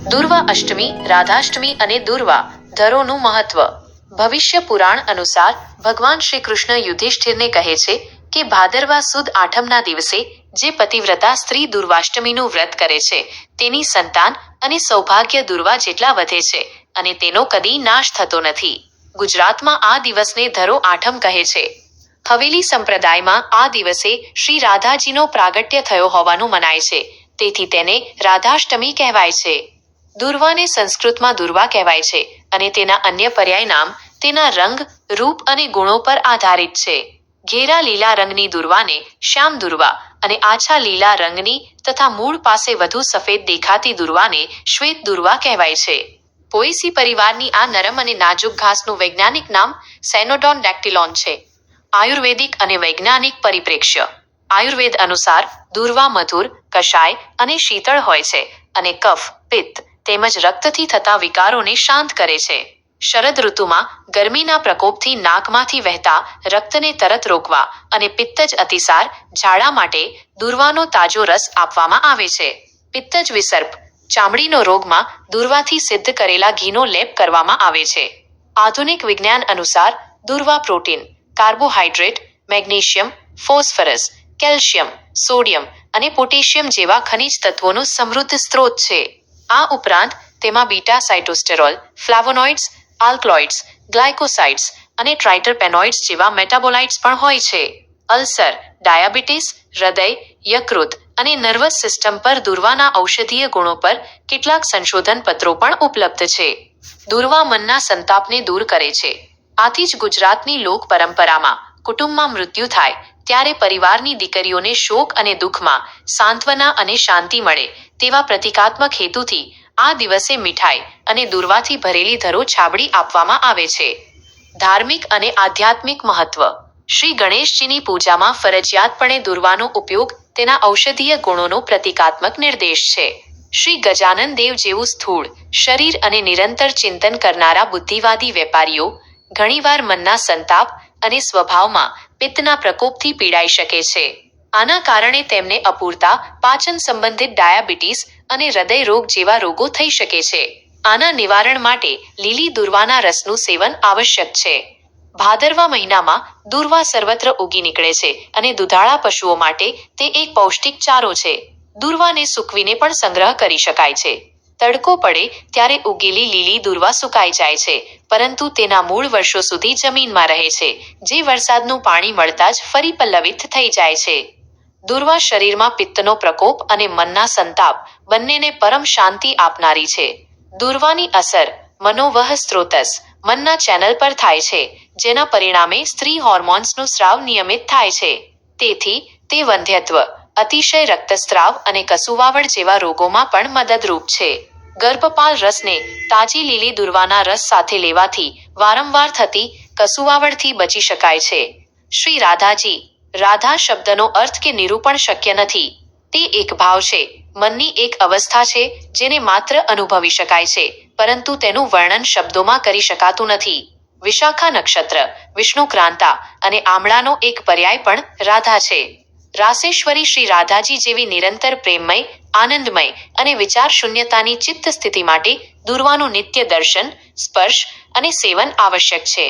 દુર્વા અષ્ટમી, રાધાષ્ટમી અને દુર્વા ધરોનું મહત્વ. ભવિષ્ય પુરાણ અનુસાર ભગવાન શ્રી કૃષ્ણ યુધિષ્ઠિરને કહે છે કે ભાદરવા સુદ આઠમના દિવસે જે પતિવ્રતા સ્ત્રી દુર્વાષ્ટમીનું વ્રત કરે છે તેની સંતાન અને સૌભાગ્ય દુર્વા જેટલા વધે છે અને તેનો કદી નાશ થતો નથી. ગુજરાતમાં આ દિવસને ધરો આઠમ કહે છે. હવેલી સંપ્રદાયમાં આ દિવસે શ્રી રાધાજીનો પ્રાગટ્ય થયો હોવાનું મનાય છે, તેથી તેને રાધાષ્ટમી કહેવાય છે. દુર્વાને સંસ્કૃતમાં દુર્વા કહેવાય છે અને તેના અન્ય પર્યાય નામ તેના રંગ, રૂપ અને ગુણો પર આધારિત છે. ઘેરા લીલા રંગની દુર્વાને શ્યામ દુર્વા અને આછા લીલા રંગની તથા મૂળ પાસે વધુ સફેદ દેખાતી દુર્વાને શ્વેત દુર્વા કહેવાય છે. પોએસી પરિવારની આ નરમ અને નાજુક ઘાસનું વૈજ્ઞાનિક નામ સેનોડોન ડેક્ટિલોન છે. આયુર્વેદિક અને વૈજ્ઞાનિક પરિપ્રેક્ષ્ય. આયુર્વેદ અનુસાર દુર્વા મધુર, કષાય અને શીતળ હોય છે અને કફ, પિત્ત તેમજ રક્તથી થતા વિકારોને શાંત કરે છે. શરદ ઋતુમાં ગરમીના પ્રકોપથી નાકમાંથી વહેતા રક્તને તરત રોકવા અને પિત્તજ અતિસાર, ઝાડા માટે દુર્વાનો તાજો રસ આપવામાં આવે છે. પિત્તજ વિસર્પ, ચામડીનો રોગમાં દુર્વાથી સિદ્ધ કરેલા ઘીનો લેપ કરવામાં આવે છે. આધુનિક વિજ્ઞાન અનુસાર દુર્વા protein, carbohydrate, magnesium, phosphorus, calcium, sodium અને પોટેશિયમ જેવા ખનિજ તત્વોનો સમૃદ્ધ સ્ત્રોત છે. આ ઉપરાંત તેમાં બીટા સાઇટોસ્ટેરોલ, ફ્લાવોનોઇડ્સ, આલ્કલોઇડ્સ, ગ્લાયકોસાઇડ્સ અને ટ્રાઇટરપેનોઇડ્સ જેવા મેટાબોલાઇટ્સ પણ હોય છે. અલ્સર, ડાયાબિટીસ, હૃદય, યકૃત અને નર્વસ સિસ્ટમ પર દુર્વાના ઔષધીય ગુણો પર કેટલાક સંશોધન પત્રો પણ ઉપલબ્ધ છે. દુર્વા મનના સંતાપને દૂર કરે છે. આથી જ ગુજરાતની લોક પરંપરામાં કુટુંબમાં મૃત્યુ થાય ત્યારે પરિવારની દીકરીઓને શોક અને દુઃખમાં સાંત્વના અને શાંતિ મળે તેવા પ્રતિકાત્મક હેતુથી આ દિવસે મીઠાઈ અને દુર્વાથી ભરેલી ધરો છાબડી આપવામાં આવે છે. ધાર્મિક અને આધ્યાત્મિક મહત્વ. શ્રી ગણેશજીની પૂજામાં ફરજિયાતપણે દુર્વાનો ઉપયોગ તેના ઔષધીય ગુણોનો પ્રતિકાત્મક નિર્દેશ છે. શ્રી ગજાનન દેવ જેવું સ્થૂળ શરીર અને નિરંતર ચિંતન કરનારા બુદ્ધિવાદી વેપારીઓ ઘણીવાર મનના સંતાપ અને સ્વભાવમાં પિત્તના પ્રકોપથી પીડાઈ શકે છે. આના કારણે તેમને અપૂરતા પાચન સંબંધિત ડાયાબિટીસ અને હૃદય રોગ જેવા રોગો થઈ શકે છે. આના નિવારણ માટે લીલી દુર્વાના રસનું સેવન આવશ્યક છે. ભાદરવા મહિનામાં દુર્વા સર્વત્ર ઉગી નીકળે છે અને દુધાળા પશુઓ માટે તે એક પૌષ્ટિક ચારો છે. દુર્વાને સૂકવીને પણ સંગ્રહ કરી શકાય છે. તડકો પડે ત્યારે ઉગેલી લીલી દુર્વા સુકાઈ જાય છે, પરંતુ તેના મૂળ વર્ષો સુધી જમીનમાં રહે છે, જે વરસાદનું પાણી મળતા જ ફરી પલ્લવિત થઈ જાય છે. દુર્વા શરીરમાં પિત્તનો પ્રકોપ અને મનના સંતાપ બંનેને પરમ શાંતિ આપનારી છે. દુર્વાની અસર મનોવહ સ્ત્રોતસ મનના ચેનલ પર થાય છે, જેના પરિણામે સ્ત્રી હોર્મોન્સનું સ્રાવ નિયમિત થાય છે. તેથી તે વંધ્યત્વ, અતિશય રક્તસ્રાવ અને કસુવાવડ જેવા રોગોમાં પણ મદદરૂપ છે. ગર્ભપાલ રસને તાજી લીલી દુર્વાના રસ સાથે લેવાથી વારંવાર થતી કસુવાવડથી બચી શકાય છે. શ્રી રાધાજી. રાધા શબ્દનો અર્થ કે નિરૂપણ શક્ય નથી. તે એક ભાવ છે, મનની એક અવસ્થા છે જેને માત્ર અનુભવી શકાય છે, પરંતુ તેનું વર્ણન શબ્દોમાં કરી શકાતું નથી. વિશાખા નક્ષત્ર, વિષ્ણુક્રાંતા અને આમળાનો એક પર્યાય પણ રાધા છે. રાસેશ્વરી શ્રી રાધાજી જેવી નિરંતર પ્રેમમય, આનંદમય અને વિચાર શૂન્યતાની ચિત્ત સ્થિતિ માટે દુર્વાનું નિત્ય દર્શન, સ્પર્શ અને સેવન આવશ્યક છે.